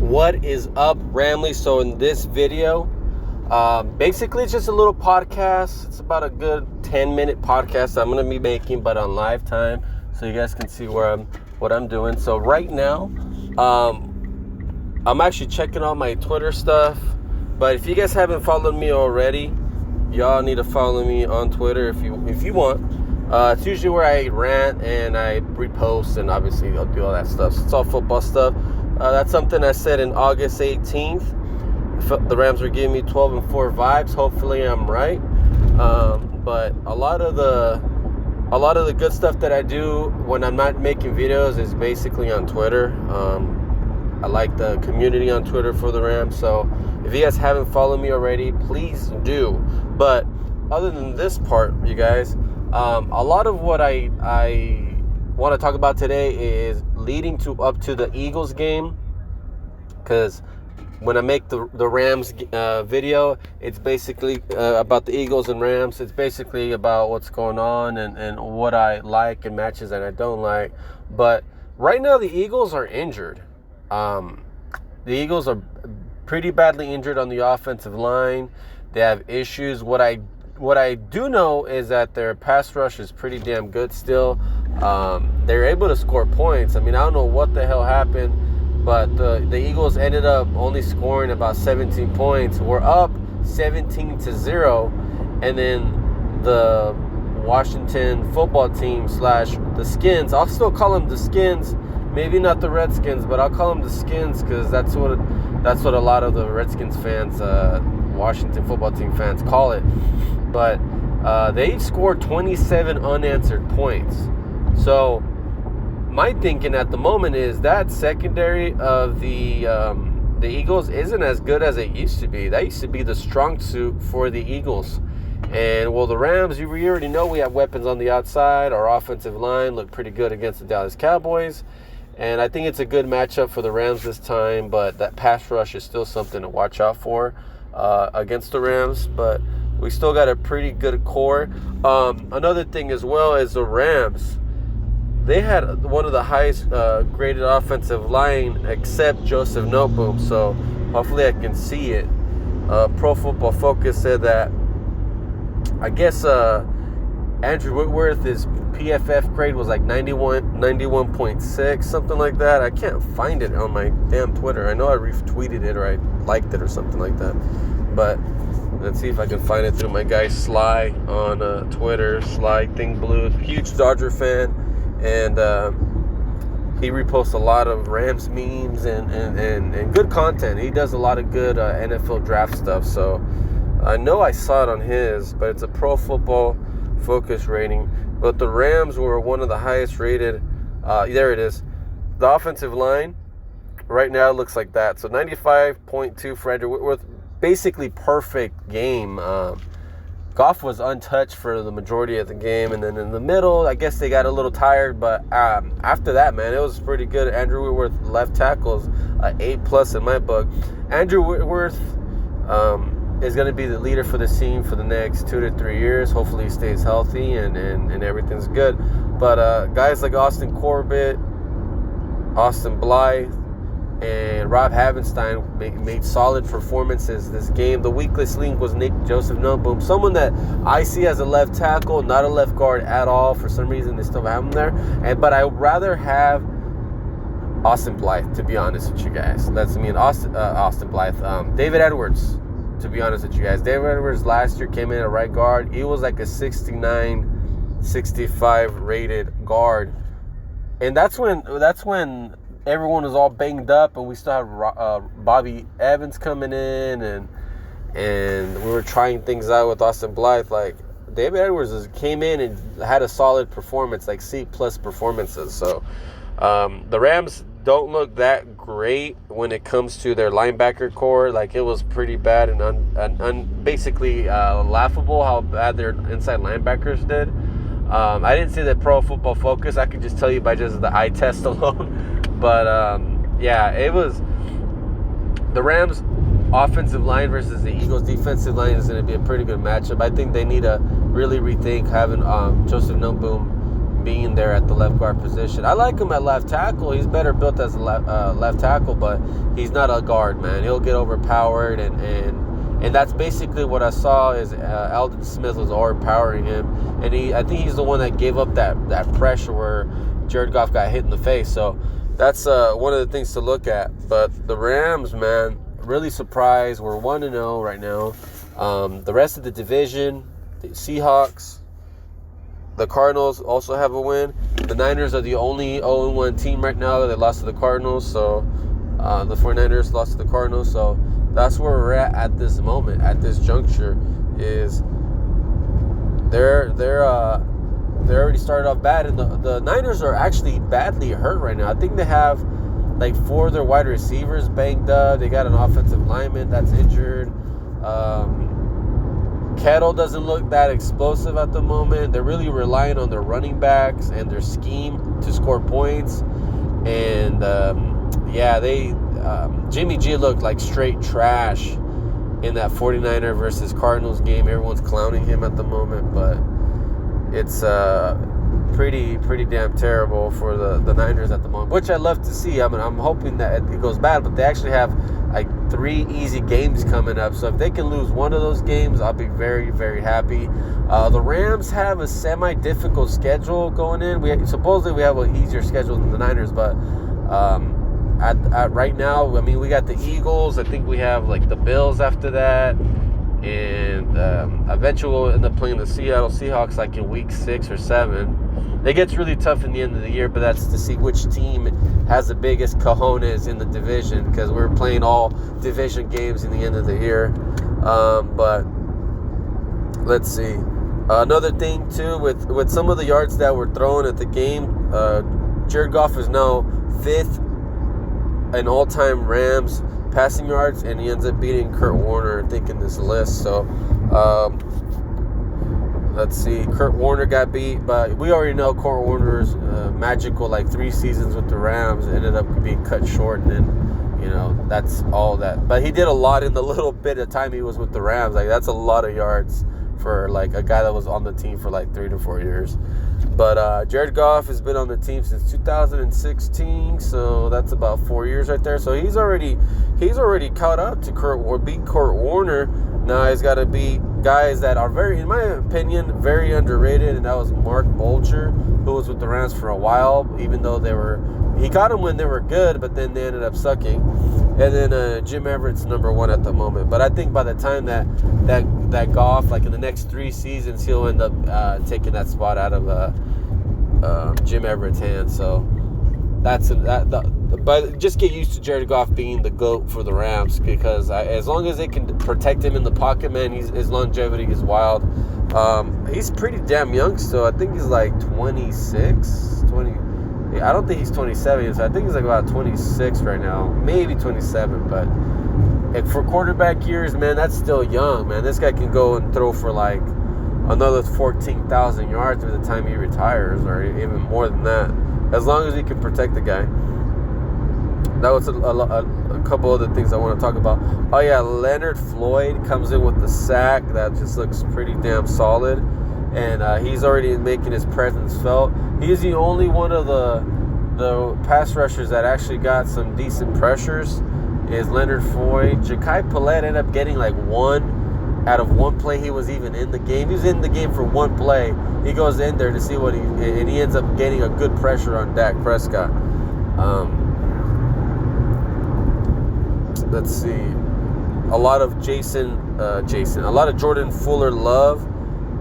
What is up, Ramley? So in this video, basically it's just a little podcast. It's about a good 10-minute podcast I'm going to be making, but on live time, so you guys can see what I'm doing. So right now, I'm actually checking all my Twitter stuff. But if you guys haven't followed me already, y'all need to follow me on Twitter if you want. It's usually where I rant and I repost, and obviously I'll do all that stuff. So it's all football stuff. That's something I said in August 18th. The Rams were giving me 12-4 vibes. Hopefully I'm right. But a lot of the good stuff that I do when I'm not making videos is basically on Twitter. I like the community on Twitter for the Rams. So if you guys haven't followed me already, please do. But other than this part, you guys, a lot of what I want to talk about today is leading up to the Eagles game, because when I make the Rams video, it's basically about the Eagles and Rams. It's basically about what's going on and what I like and matches that I don't like. But right now the Eagles are injured. The Eagles are pretty badly injured on the offensive line. They have issues. What I do know is that their pass rush is pretty damn good still. They're able to score points. I mean, I don't know what the hell happened, but the Eagles ended up only scoring about 17 points. We're up 17-0, and then the Washington football team / the Skins. I'll still call them the Skins. Maybe not the Redskins, but I'll call them the Skins because that's what a lot of the Redskins fans, Washington football team fans, call it. But they scored 27 unanswered points. So my thinking at the moment is that secondary of the Eagles isn't as good as it used to be. That used to be the strong suit for the Eagles. And well, the Rams, you already know we have weapons on the outside. Our offensive line looked pretty good against the Dallas Cowboys. And I think it's a good matchup for the Rams this time. But that pass rush is still something to watch out for against the Rams. But we still got a pretty good core. Another thing as well is the Rams. They had one of the highest graded offensive line except Joseph Noteboom. So hopefully I can see it. Pro Football Focus said that, I guess Andrew Whitworth, his PFF grade was like 91.6, something like that. I can't find it on my damn Twitter. I know I retweeted it or I liked it or something like that. But let's see if I can find it through my guy Sly on Twitter. Sly Thing Blue, huge Dodger fan. And he reposts a lot of Rams memes and good content. He does a lot of good NFL draft stuff. So I know I saw it on his, but it's a Pro Football Focus rating. But the Rams were one of the highest rated. There it is. The offensive line right now looks like that. So 95.2 for Andrew Whitworth. Basically perfect game. Goff was untouched for the majority of the game, and then in the middle, I guess they got a little tired, but after that, man, it was pretty good. Andrew Whitworth left tackles, 8+ in my book. Andrew Whitworth is going to be the leader for the team for the next 2 to 3 years. Hopefully he stays healthy and everything's good. But guys like Austin Corbett, Austin Blythe, and Rob Havenstein made solid performances this game. The weakest link was Joseph Noteboom, someone that I see as a left tackle, not a left guard at all. For some reason, they still have him there. But I would rather have Austin Blythe, to be honest with you guys. That's Austin Blythe. David Edwards, to be honest with you guys. David Edwards last year came in at right guard. He was like a 69, 65 rated guard. And that's when everyone was all banged up, and we still had Bobby Evans coming in, and we were trying things out with Austin Blythe. Like, David Edwards came in and had a solid performance, like C+ performances. So the Rams don't look that great when it comes to their linebacker core. Like, it was pretty bad and basically laughable how bad their inside linebackers did. I didn't see that Pro Football Focus. I could just tell you by just the eye test alone. But, yeah, it was the Rams' offensive line versus the Eagles' defensive line is going to be a pretty good matchup. I think they need to really rethink having Joseph Noteboom being there at the left guard position. I like him at left tackle. He's better built as a left tackle, but he's not a guard, man. He'll get overpowered, and that's basically what I saw is Aldon Smith was overpowering him, and I think he's the one that gave up that pressure where Jared Goff got hit in the face. So that's one of the things to look at. But the Rams, man, really surprised. We're 1-0 right now. The rest of the division, the Seahawks, the Cardinals also have a win. The Niners are the only 0-1 team right now. They lost to the Cardinals, so the 49ers lost to the Cardinals. So that's where we're at this moment, at this juncture, is they're already started off bad, and the Niners are actually badly hurt right now. I think they have like 4 of their wide receivers banged up. They got an offensive lineman that's injured. Kettle doesn't look that explosive at the moment. They're really relying on their running backs and their scheme to score points. And Jimmy G looked like straight trash in that 49er versus Cardinals game. Everyone's clowning him at the moment, but it's pretty damn terrible for the Niners at the moment, which I love to see. I mean, I'm hoping that it goes bad, but they actually have like 3 easy games coming up. So if they can lose one of those games, I'll be very, very happy. The Rams have a semi-difficult schedule going in. Supposedly we have an easier schedule than the Niners, but at right now, I mean, we got the Eagles. I think we have like the Bills after that. And eventually we'll end up playing the Seattle Seahawks like in week 6 or 7. It gets really tough in the end of the year, but that's to see which team has the biggest cojones in the division, because we're playing all division games in the end of the year. But let's see. Another thing too, with some of the yards that were thrown at the game, Jared Goff is now 5th in all-time Rams passing yards, and he ends up beating Kurt Warner, I think, in this list. So let's see. Kurt Warner got beat, but we already know Kurt Warner's magical 3 seasons with the Rams ended up being cut short, and then that's all that. But he did a lot in the little bit of time he was with the Rams. That's a lot of yards for a guy that was on the team for 3 to 4 years. But Jared Goff has been on the team since 2016, so that's about 4 years right there. So he's already caught up to beat Kurt Warner. Now he's got to beat guys that are very, in my opinion, very underrated, and that was Mark Bulger, who was with the Rams for a while, even though he got them when they were good, but then they ended up sucking. And then Jim Everett's number 1 at the moment. But I think by the time that Goff, in the next 3 seasons, he'll end up taking that spot out of Jim Everett's hands. So but just get used to Jared Goff being the GOAT for the Rams, because as long as they can protect him in the pocket, man, his longevity is wild. He's pretty damn young still. I think he's 26, 20. I don't think he's 27, so I think he's about 26 right now, maybe 27. But for quarterback years, man, that's still young, man. This guy can go and throw for another 14,000 yards by the time he retires, or even more than that, as long as he can protect the guy. That was a couple other things I want to talk about. Oh yeah, Leonard Floyd comes in with the sack that just looks pretty damn solid, and he's already making his presence felt. He's the only one of the pass rushers that actually got some decent pressures, is Leonard Floyd. Ja'Kai Paulette ended up getting 1 out of 1 play he was even in the game. He was in the game for 1 play. He goes in there to see and he ends up getting a good pressure on Dak Prescott. Let's see. A lot of a lot of Jordan Fuller love.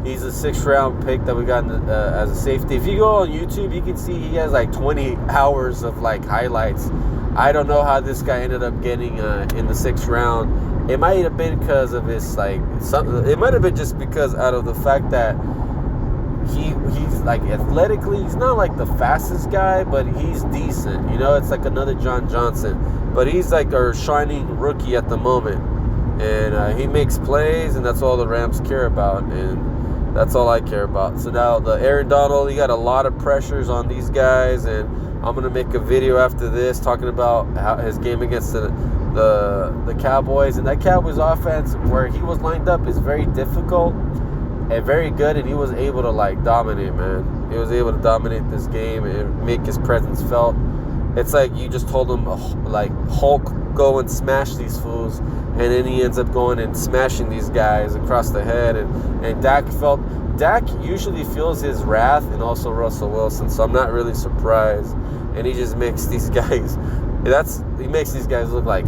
He's a 6th round pick that we got as a safety. If you go on YouTube, you can see he has 20 hours of highlights. I don't know how this guy ended up getting in the 6th round. It might have been because of his it might have been just because out of the fact that he's athletically, he's not the fastest guy, but he's decent. It's another John Johnson, but he's our shining rookie at the moment, and he makes plays, and that's all the Rams care about, and that's all I care about. So now the Aaron Donald, he got a lot of pressures on these guys, and I'm gonna make a video after this talking about his game against the Cowboys, and that Cowboys offense where he was lined up is very difficult. and very good, and he was able to like dominate, man. He was able to dominate this game and make his presence felt. It's like you just told him, like, Hulk, go and smash these fools, and then he ends up going and smashing these guys across the head, and Dak usually feels his wrath, and also Russell Wilson, so I'm not really surprised. And he just makes these guys, he makes these guys look like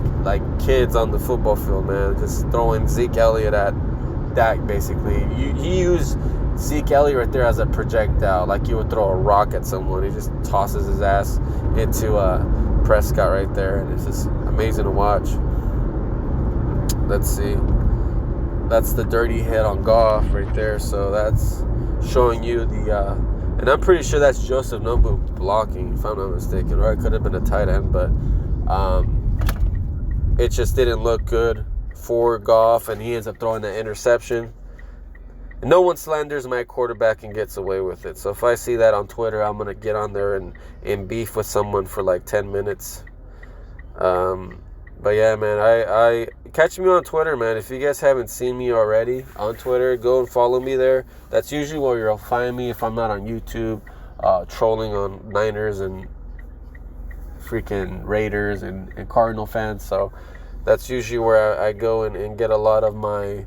kids on the football field, man. Just throwing Zeke Elliott at Dak, basically. He used Zeke Elliott right there as a projectile, like you would throw a rock at someone. He just tosses his ass into Prescott right there, and it's just amazing to watch. Let's see. That's the dirty hit on Goff right there. So that's showing you the, and I'm pretty sure that's Joseph Nobu blocking, if I'm not mistaken, or it could have been a tight end, but it just didn't look good for Goff, and he ends up throwing that interception. And no one slanders my quarterback and gets away with it. So if I see that on Twitter, I'm going to get on there and beef with someone for like 10 minutes. But yeah, man, I catch me on Twitter, man. If you guys haven't seen me already on Twitter, go and follow me there. That's usually where you'll find me if I'm not on YouTube, trolling on Niners and freaking Raiders and Cardinal fans. So that's usually where I go and get a lot of my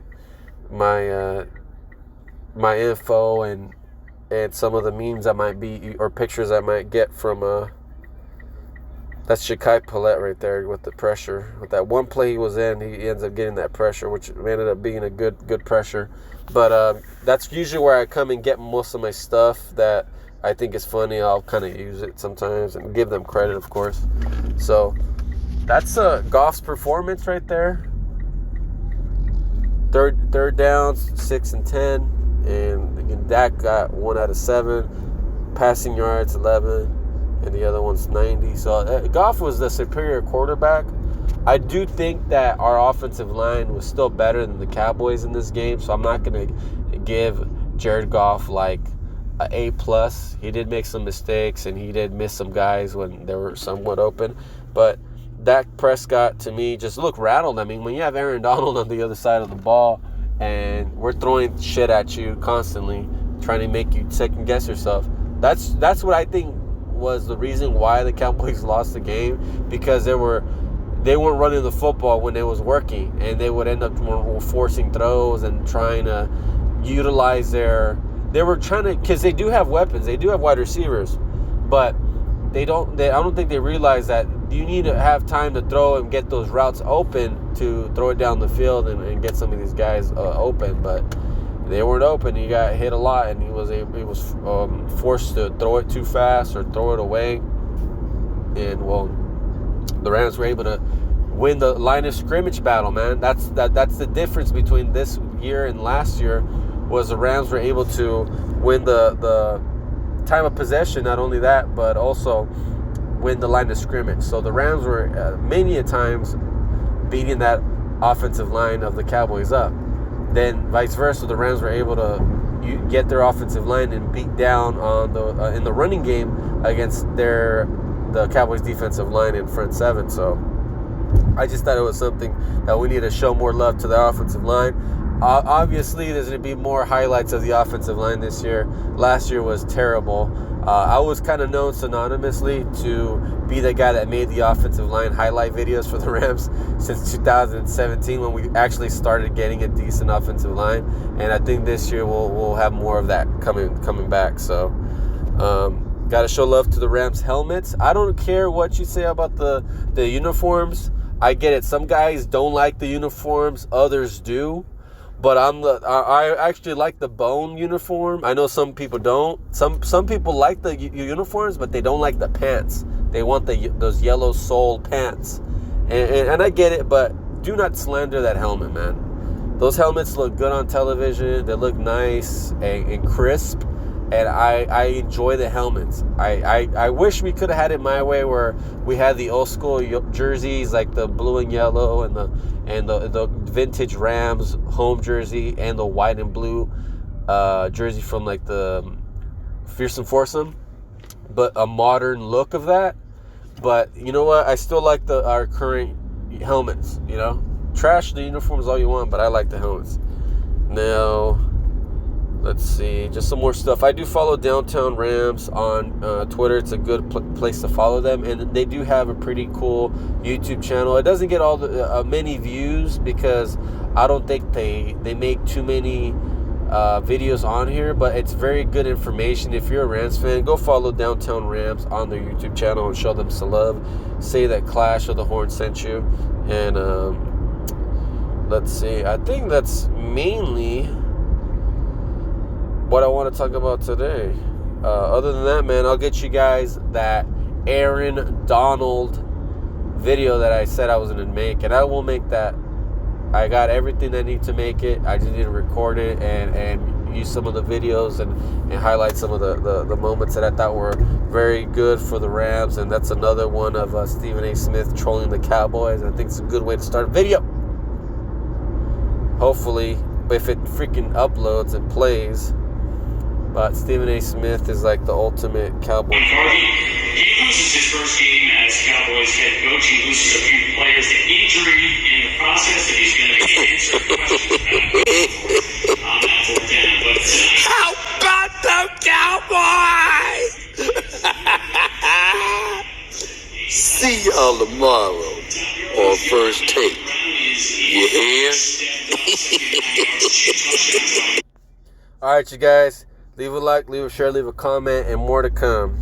info and some of the memes I might be, or pictures I might get from that's Shakai Paulette right there with the pressure. With that one play he was in, he ends up getting that pressure, which ended up being a good pressure. But that's usually where I come and get most of my stuff that I think is funny. I'll kind of use it sometimes and give them credit, of course. So that's Goff's performance right there. Third downs, 6 and 10, and again Dak got 1 out of 7, passing yards 11. And the other one's 90. So Goff was the superior quarterback. I do think that our offensive line was still better than the Cowboys in this game. So I'm not going to give Jared Goff like an A+. He did make some mistakes, and he did miss some guys when they were somewhat open. But Dak Prescott, to me, just looked rattled. I mean, when you have Aaron Donald on the other side of the ball and we're throwing shit at you constantly, trying to make you second-guess yourself, that's what I think was the reason why the Cowboys lost the game, because they weren't running the football when it was working, and they would end up forcing throws and trying to utilize because they do have weapons, they do have wide receivers, but I don't think they realize that you need to have time to throw and get those routes open to throw it down the field and get some of these guys open, but they weren't open. He got hit a lot, and he was forced to throw it too fast or throw it away. And the Rams were able to win the line of scrimmage battle, man. That's the difference between this year and last year, was the Rams were able to win the time of possession. Not only that, but also win the line of scrimmage. So the Rams were many a times beating that offensive line of the Cowboys up. Then vice versa, the Rams were able to get their offensive line and beat down on in the running game against the Cowboys defensive line in front seven. So I just thought it was something that we need to show more love to the offensive line. Obviously, there's going to be more highlights of the offensive line this year. Last year was terrible. I was kind of known synonymously to be the guy that made the offensive line highlight videos for the Rams since 2017, when we actually started getting a decent offensive line. And I think this year we'll have more of that coming back. So got to show love to the Rams helmets. I don't care what you say about the uniforms. I get it. Some guys don't like the uniforms, others do. But I actually like the bone uniform. I know some people don't. Some people like the uniforms, but they don't like the pants. They want those yellow sole pants. And I get it, but do not slander that helmet, man. Those helmets look good on television. They look nice and crisp. And I enjoy the helmets. I wish we could have had it my way, where we had the old school jerseys, like the blue and yellow, and the vintage Rams home jersey, and the white and blue jersey from like the Fearsome Foursome, but a modern look of that. But you know what? I still like our current helmets. You know, trash the uniforms all you want, but I like the helmets. Now, Let's see, just some more stuff. I do follow Downtown Rams on Twitter. It's a good place to follow them, and they do have a pretty cool YouTube channel. It doesn't get all the many views because I don't think they make too many videos on here, but it's very good information. If you're a Rams fan, go follow Downtown Rams on their YouTube channel and show them some love. Say that Clash of the Horn sent you, and let's see. I think that's mainly what I want to talk about today. Other than that, man, I'll get you guys that Aaron Donald video that I said I was going to make, and I will make that. I got everything I need to make it. I just need to record it and use some of the videos and highlight some of the moments that I thought were very good for the Rams. And that's another one of Stephen A. Smith trolling the Cowboys. I think it's a good way to start a video. Hopefully, if it freaking uploads and plays. But Stephen A. Smith is like the ultimate Cowboy. He loses his first game as Cowboys head coach. He loses a few players to injury in the process that he's going to answer questions about on that fourth down. But how about the Cowboys? See y'all tomorrow on First Take. You hear? All right, you guys. Leave a like, leave a share, leave a comment, and more to come.